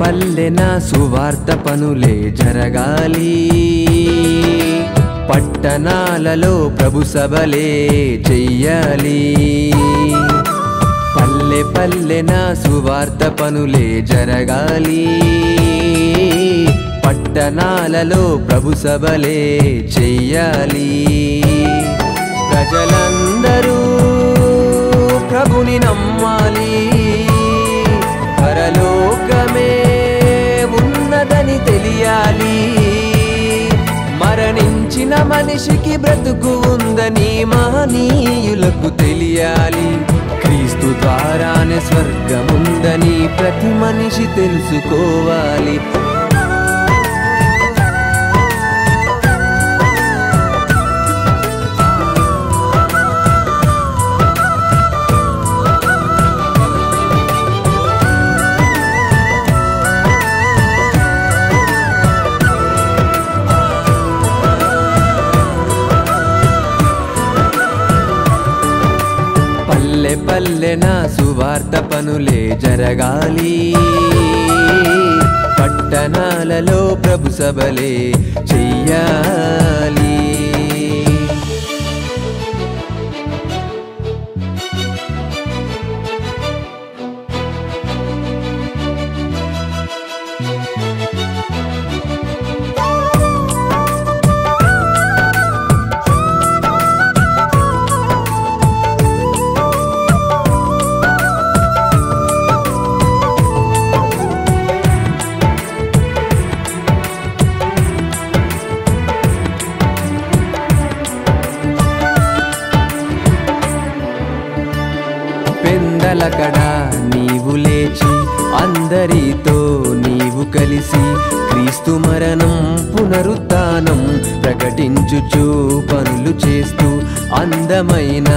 పల్లెన సువార్త పనులే జరగాలి, పట్టణాలలో ప్రభు సభలే చెయ్యాలి. పల్లె పల్లెన సువార్త పనులే జరగాలి, పట్టణాలలో ప్రభు సభలే చెయ్యాలి. ప్రజలందరూ ప్రభుని నమ్మాలి, పరలోకమే ఉన్నదని తెలియాలి. మరణించిన మనిషికి బ్రతుకు ఉందని మహనీయులకు తెలియాలి. క్రీస్తు ద్వారానే స్వర్గముందని ప్రతి మనిషి తెలుసుకోవాలి. పల్లె పల్లెన సువార్త పనులే జరగాలి, పట్టణాలలో ప్రభు సభలే చెయ్యాలి. పెందలకడ నీవు లేచి అందరితో నీవు కలిసి క్రీస్తు మరణం పునరుత్థానం ప్రకటించుచు పనులు చేస్తూ అందమైన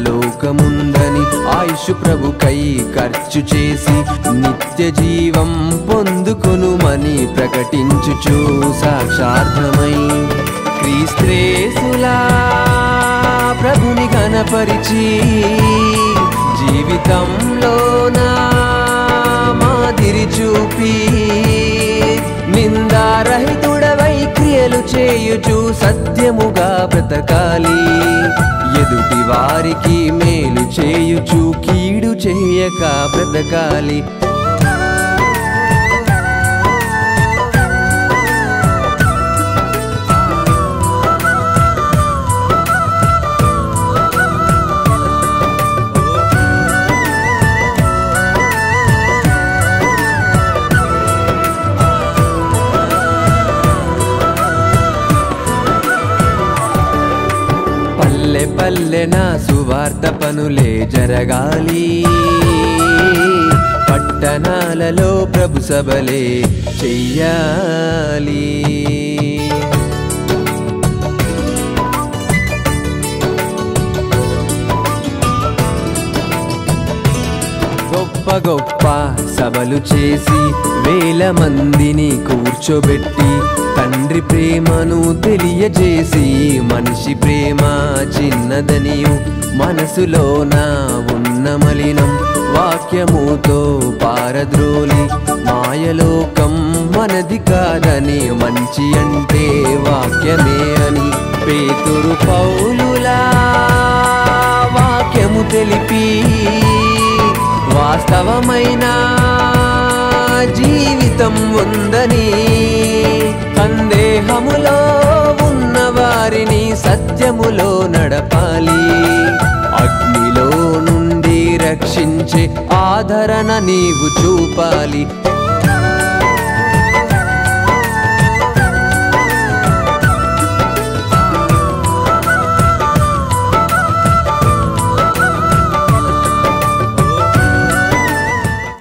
లోకముందని ఆయుష్ ప్రభుకై ఖర్చు చేసి నిత్య జీవం పొందుకొనుమని ప్రకటించుచు సాక్షార్థమై క్రీస్తుయేసులా ప్రభుని ఘనపరిచి జీవితంలో నా మాదిరి చూపి నిందారహితుడవై క్రియలు చేయుచు సత్యముగా బ్రతకాలి. ఎదుటి వారికి మేలు చేయుచు కీడు చేయక బ్రతకాలి. పల్లె పల్లెన సువార్త పనులే జరగాలి, పట్టణాలలో ప్రభు సభలే చెయ్యాలి. గొప్ప గొప్ప సభలు చేసి వేల మందిని కూర్చోబెట్టి తండ్రి ప్రేమను తెలియజేసి మనిషి ప్రేమ చిన్నదనియు మనసులోన ఉన్న మలినం వాక్యముతో పారద్రోలి మాయలోకం మనది కాదని మంచి అంటే వాక్యమే అని పేతురు పౌలులా వాక్యము తెలిపి వాస్తవమైన జీవితం ఉందని సందేహములో ఉన్న వారిని సత్యములో నడపాలి. అగ్నిలో నుండి రక్షించే ఆదరణ నీవు చూపాలి.